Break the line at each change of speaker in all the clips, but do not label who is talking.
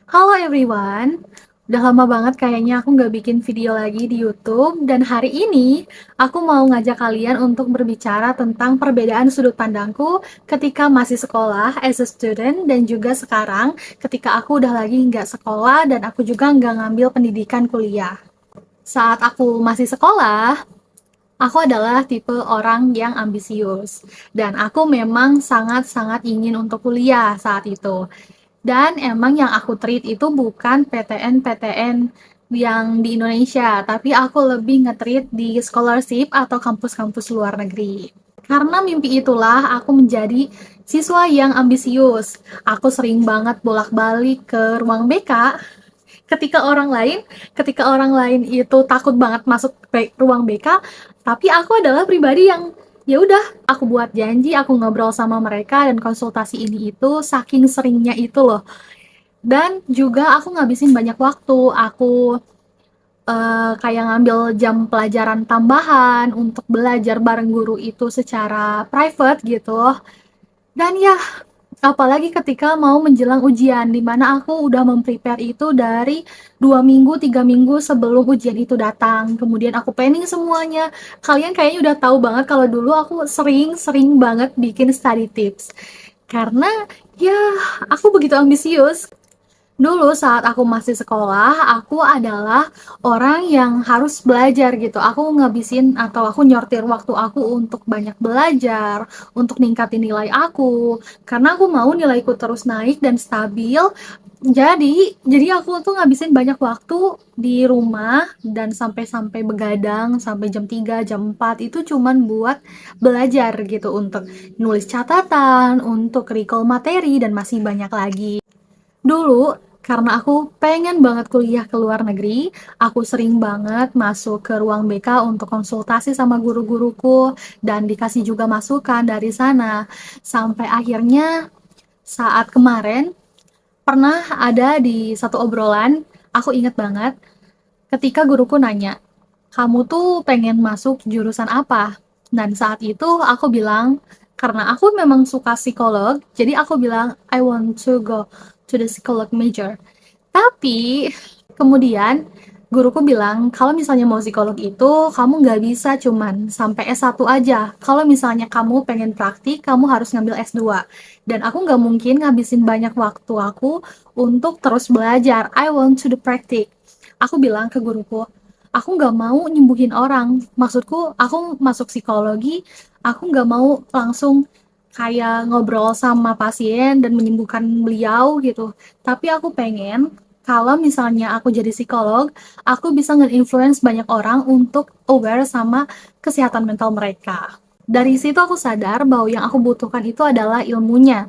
Halo everyone, udah lama banget kayaknya aku nggak bikin video lagi di YouTube dan hari ini aku mau ngajak kalian untuk berbicara tentang perbedaan sudut pandangku ketika masih sekolah as a student dan juga sekarang ketika aku udah lagi nggak sekolah dan aku juga nggak ngambil pendidikan kuliah. Saat aku masih sekolah, aku adalah tipe orang yang ambisius dan aku memang sangat-sangat ingin untuk kuliah saat itu. Dan emang yang aku treat itu bukan PTN-PTN yang di Indonesia, tapi aku lebih nge-treat di scholarship atau kampus-kampus luar negeri. Karena mimpi itulah aku menjadi siswa yang ambisius. Aku sering banget bolak-balik ke ruang BK ketika orang lain itu takut banget masuk ruang BK, tapi aku adalah pribadi yang ya udah, aku buat janji, aku ngobrol sama mereka dan konsultasi ini itu saking seringnya itu loh. Dan juga aku ngabisin banyak waktu, aku kayak ngambil jam pelajaran tambahan untuk belajar bareng guru itu secara private gitu. Dan ya, apalagi ketika mau menjelang ujian, di mana aku udah memprepare itu dari 2 minggu, 3 minggu sebelum ujian itu datang. Kemudian aku planning semuanya. Kalian kayaknya udah tahu banget kalau dulu aku sering banget bikin study tips. Karena ya, aku begitu ambisius. Dulu saat aku masih sekolah, aku adalah orang yang harus belajar gitu. Aku ngabisin atau aku nyortir waktu aku untuk banyak belajar, untuk ningkatin nilai aku, karena aku mau nilaiku terus naik dan stabil. Jadi aku tuh ngabisin banyak waktu di rumah dan sampai-sampai begadang sampai jam 3, jam 4 itu cuman buat belajar gitu untuk nulis catatan, untuk recall materi dan masih banyak lagi. Dulu, karena aku pengen banget kuliah ke luar negeri, aku sering banget masuk ke ruang BK untuk konsultasi sama guru-guruku dan dikasih juga masukan dari sana. Sampai akhirnya saat kemarin pernah ada di satu obrolan, aku inget banget ketika guruku nanya, "Kamu tuh pengen masuk jurusan apa?" Dan saat itu aku bilang, karena aku memang suka psikolog, jadi aku bilang, "I want to go to the psychology major." Tapi kemudian guruku bilang, kalau misalnya mau psikolog itu kamu nggak bisa cuman sampai S1 aja. Kalau misalnya kamu pengen praktik, kamu harus ngambil S2. Dan aku nggak mungkin ngabisin banyak waktu aku untuk terus belajar. I want to do practice. Aku bilang ke guruku, aku nggak mau nyembuhin orang. Maksudku, aku masuk psikologi, aku nggak mau langsung kayak ngobrol sama pasien dan menyembuhkan beliau gitu. Tapi aku pengen kalau misalnya aku jadi psikolog, aku bisa nge-influence banyak orang untuk aware sama kesehatan mental mereka. Dari situ aku sadar bahwa yang aku butuhkan itu adalah ilmunya.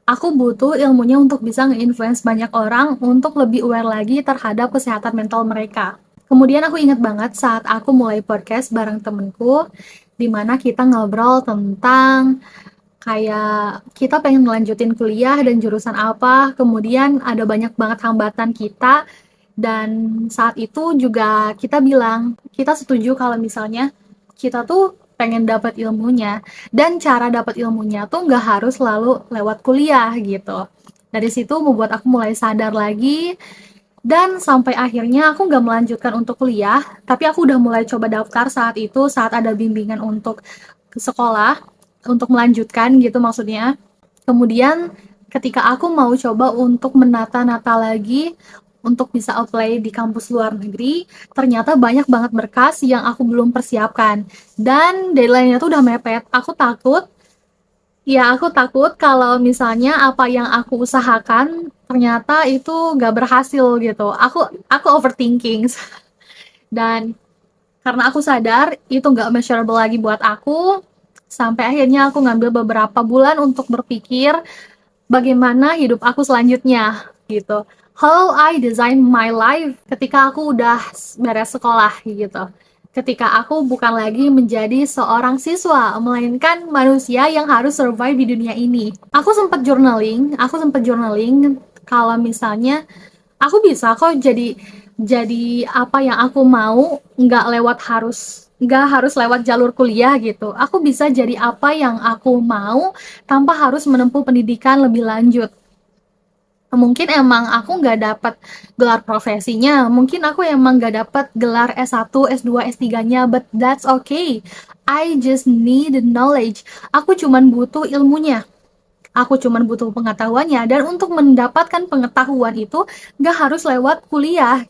Aku butuh ilmunya untuk bisa nge-influence banyak orang untuk lebih aware lagi terhadap kesehatan mental mereka. Kemudian aku ingat banget saat aku mulai podcast bareng temenku, di mana kita ngobrol tentang kayak kita pengen ngelanjutin kuliah dan jurusan apa, kemudian ada banyak banget hambatan kita, dan saat itu juga kita bilang, kita setuju kalau misalnya kita tuh pengen dapat ilmunya, dan cara dapat ilmunya tuh nggak harus selalu lewat kuliah gitu. Dari situ membuat aku mulai sadar lagi, dan sampai akhirnya aku nggak melanjutkan untuk kuliah, tapi aku udah mulai coba daftar saat itu, saat ada bimbingan untuk ke sekolah, untuk melanjutkan gitu maksudnya. Kemudian ketika aku mau coba untuk menata-nata lagi untuk bisa apply di kampus luar negeri, ternyata banyak banget berkas yang aku belum persiapkan. Dan deadline-nya tuh udah mepet. Aku takut kalau misalnya apa yang aku usahakan ternyata itu gak berhasil gitu. Aku overthinking. Dan karena aku sadar itu gak measurable lagi buat aku, sampai akhirnya aku ngambil beberapa bulan untuk berpikir bagaimana hidup aku selanjutnya gitu. How I design my life ketika aku udah beres sekolah gitu. Ketika aku bukan lagi menjadi seorang siswa, melainkan manusia yang harus survive di dunia ini. Aku sempat journaling kalau misalnya aku bisa kok jadi apa yang aku mau, nggak harus lewat jalur kuliah gitu. Aku bisa jadi apa yang aku mau tanpa harus menempuh pendidikan lebih lanjut. Mungkin emang aku nggak dapat gelar profesinya, mungkin aku emang nggak dapat gelar S1, S2, S3-nya, but that's okay. I just need the knowledge. Aku cuman butuh ilmunya. Aku cuman butuh pengetahuannya, dan untuk mendapatkan pengetahuan itu nggak harus lewat kuliah.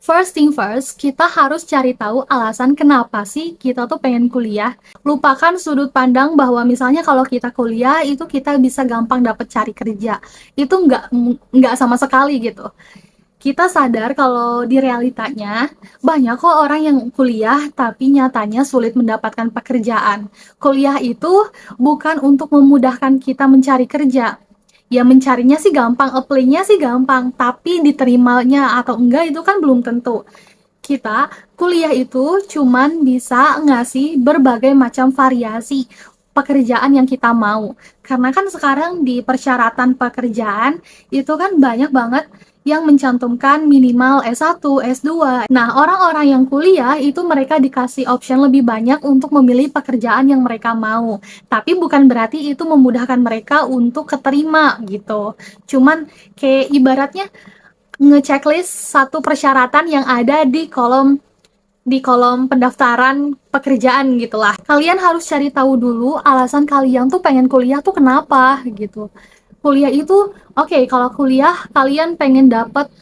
First thing first, kita harus cari tahu alasan kenapa sih kita tuh pengen kuliah. Lupakan sudut pandang bahwa misalnya kalau kita kuliah itu kita bisa gampang dapet cari kerja. Itu nggak sama sekali gitu. Kita sadar kalau di realitanya banyak kok orang yang kuliah tapi nyatanya sulit mendapatkan pekerjaan. Kuliah itu bukan untuk memudahkan kita mencari kerja. Ya mencarinya sih gampang, apply-nya sih gampang, tapi diterimanya atau enggak itu kan belum tentu. Kita kuliah itu cuman bisa ngasih berbagai macam variasi pekerjaan yang kita mau. Karena kan sekarang di persyaratan pekerjaan itu kan banyak banget yang mencantumkan minimal S1, S2. Nah, orang-orang yang kuliah itu mereka dikasih option lebih banyak untuk memilih pekerjaan yang mereka mau. Tapi bukan berarti itu memudahkan mereka untuk keterima gitu. Cuman kayak ibaratnya nge-checklist satu persyaratan yang ada di kolom pendaftaran pekerjaan gitulah. Kalian harus cari tahu dulu alasan kalian tuh pengen kuliah tuh kenapa gitu. Kuliah itu oke, kalau kuliah kalian pengen dapat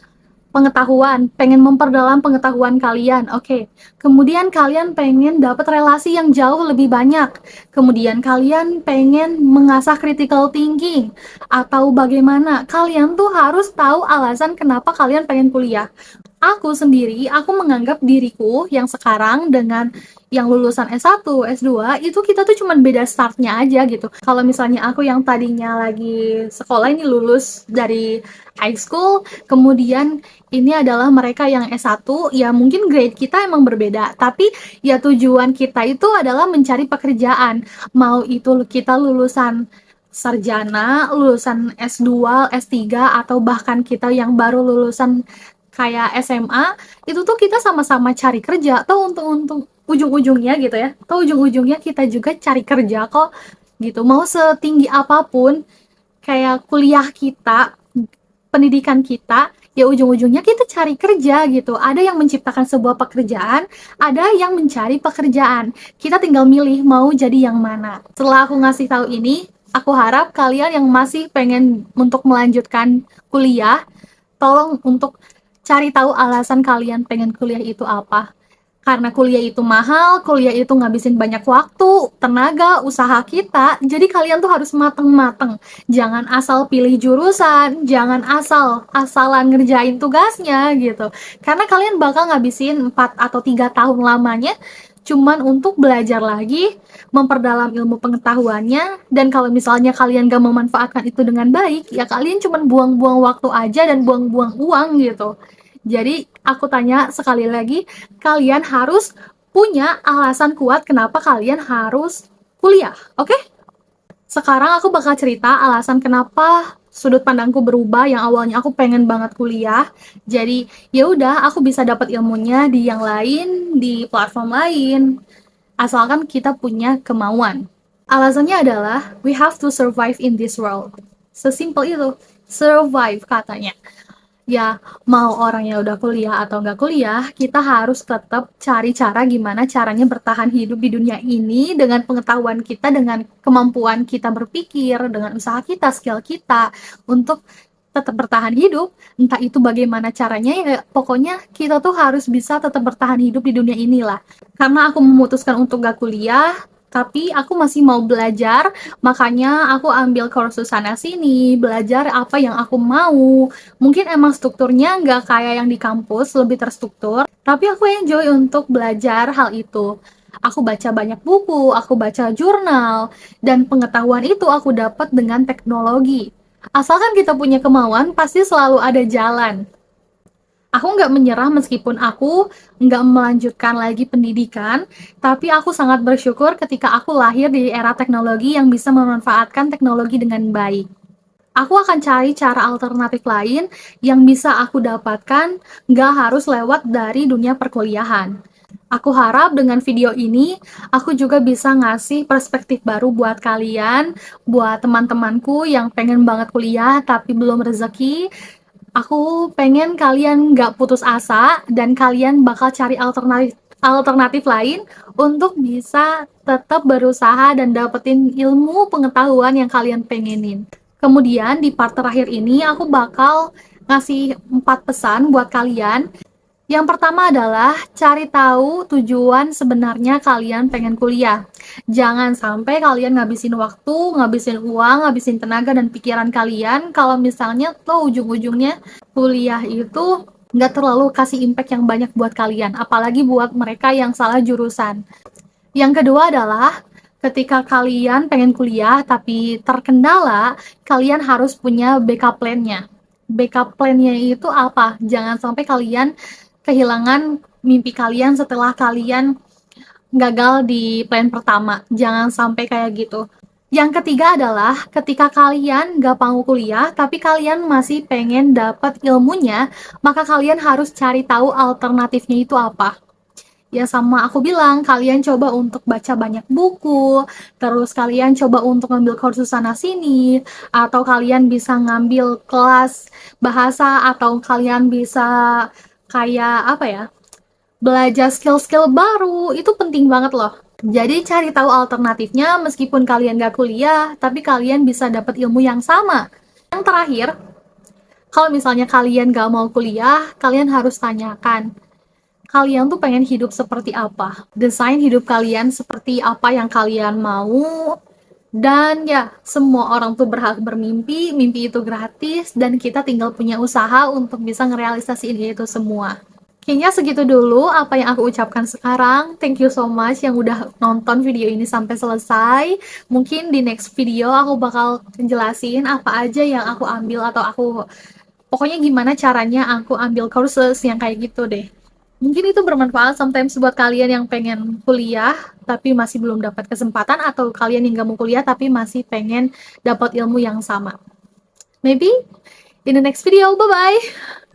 pengetahuan, pengen memperdalam pengetahuan kalian, oke. Kemudian kalian pengen dapat relasi yang jauh lebih banyak. Kemudian kalian pengen mengasah critical thinking atau bagaimana. Kalian tuh harus tahu alasan kenapa kalian pengen kuliah. Aku sendiri, aku menganggap diriku yang sekarang dengan yang lulusan S1, S2, itu kita tuh cuman beda startnya aja gitu. Kalau misalnya aku yang tadinya lagi sekolah ini lulus dari high school, kemudian ini adalah mereka yang S1, ya mungkin grade kita emang berbeda, tapi ya tujuan kita itu adalah mencari pekerjaan. Mau itu kita lulusan sarjana, lulusan S2, S3, atau bahkan kita yang baru lulusan kayak SMA, itu tuh kita sama-sama cari kerja. Toh untuk ujung-ujungnya gitu ya. Toh ujung-ujungnya kita juga cari kerja kok gitu. Mau setinggi apapun kayak kuliah kita, pendidikan kita, ya ujung-ujungnya kita cari kerja gitu. Ada yang menciptakan sebuah pekerjaan, ada yang mencari pekerjaan. Kita tinggal milih mau jadi yang mana. Setelah aku ngasih tahu ini, aku harap kalian yang masih pengen untuk melanjutkan kuliah, tolong untuk cari tahu alasan kalian pengen kuliah itu apa. Karena kuliah itu mahal, kuliah itu ngabisin banyak waktu, tenaga, usaha kita. Jadi kalian tuh harus mateng-mateng. Jangan asal pilih jurusan, jangan asal-asalan ngerjain tugasnya gitu. Karena kalian bakal ngabisin 4 atau 3 tahun lamanya cuman untuk belajar lagi, memperdalam ilmu pengetahuannya, dan kalau misalnya kalian gak memanfaatkan itu dengan baik, ya kalian cuman buang-buang waktu aja dan buang-buang uang gitu. Jadi aku tanya sekali lagi, kalian harus punya alasan kuat kenapa kalian harus kuliah, oke? Sekarang aku bakal cerita alasan kenapa sudut pandangku berubah. Yang awalnya aku pengen banget kuliah, jadi ya udah aku bisa dapat ilmunya di yang lain, di platform lain, asalkan kita punya kemauan. Alasannya adalah we have to survive in this world. Sesimpel itu, survive katanya. Ya, mau orang yang udah kuliah atau nggak kuliah, kita harus tetap cari cara gimana caranya bertahan hidup di dunia ini dengan pengetahuan kita, dengan kemampuan kita berpikir, dengan usaha kita, skill kita, untuk tetap bertahan hidup. Entah itu bagaimana caranya, ya pokoknya kita tuh harus bisa tetap bertahan hidup di dunia inilah. Karena aku memutuskan untuk nggak kuliah, tapi aku masih mau belajar, makanya aku ambil kursus sana sini, belajar apa yang aku mau. Mungkin emang strukturnya nggak kayak yang di kampus, lebih terstruktur, tapi aku enjoy untuk belajar hal itu. Aku baca banyak buku, aku baca jurnal, dan pengetahuan itu aku dapat dengan teknologi. Asalkan kita punya kemauan, pasti selalu ada jalan. Aku nggak menyerah meskipun aku nggak melanjutkan lagi pendidikan, tapi aku sangat bersyukur ketika aku lahir di era teknologi yang bisa memanfaatkan teknologi dengan baik. Aku akan cari cara alternatif lain yang bisa aku dapatkan, nggak harus lewat dari dunia perkuliahan. Aku harap dengan video ini, aku juga bisa ngasih perspektif baru buat kalian, buat teman-temanku yang pengen banget kuliah tapi belum rezeki. Aku pengen kalian nggak putus asa dan kalian bakal cari alternatif alternatif lain untuk bisa tetap berusaha dan dapetin ilmu pengetahuan yang kalian pengenin. Kemudian di part terakhir ini aku bakal ngasih 4 pesan buat kalian. Yang pertama adalah cari tahu tujuan sebenarnya kalian pengen kuliah. Jangan sampai kalian ngabisin waktu, ngabisin uang, ngabisin tenaga dan pikiran kalian kalau misalnya tuh ujung-ujungnya kuliah itu nggak terlalu kasih impact yang banyak buat kalian, apalagi buat mereka yang salah jurusan. Yang kedua adalah ketika kalian pengen kuliah tapi terkendala, kalian harus punya backup plan-nya. Backup plan-nya itu apa? Jangan sampai kalian kehilangan mimpi kalian setelah kalian gagal di plan pertama. Jangan sampai kayak gitu. Yang ketiga adalah ketika kalian gak mau kuliah, tapi kalian masih pengen dapat ilmunya, maka kalian harus cari tahu alternatifnya itu apa. Ya sama aku bilang, kalian coba untuk baca banyak buku, terus kalian coba untuk ngambil kursus sana sini, atau kalian bisa ngambil kelas bahasa, atau kalian bisa kayak apa ya, belajar skill-skill baru, itu penting banget loh. Jadi cari tahu alternatifnya meskipun kalian gak kuliah, tapi kalian bisa dapat ilmu yang sama. Yang terakhir, kalau misalnya kalian gak mau kuliah, kalian harus tanyakan, kalian tuh pengen hidup seperti apa? Desain hidup kalian seperti apa yang kalian mau? Dan ya, semua orang tuh berhak bermimpi, mimpi itu gratis, dan kita tinggal punya usaha untuk bisa ngerealisasiin itu semua. Kayaknya segitu dulu apa yang aku ucapkan sekarang. Thank you so much yang udah nonton video ini sampai selesai. Mungkin di next video aku bakal jelasin apa aja yang aku ambil atau pokoknya gimana caranya aku ambil kursus yang kayak gitu deh. Mungkin itu bermanfaat sometimes buat kalian yang pengen kuliah tapi masih belum dapat kesempatan atau kalian yang gak mau kuliah tapi masih pengen dapat ilmu yang sama. Maybe in the next video. Bye-bye!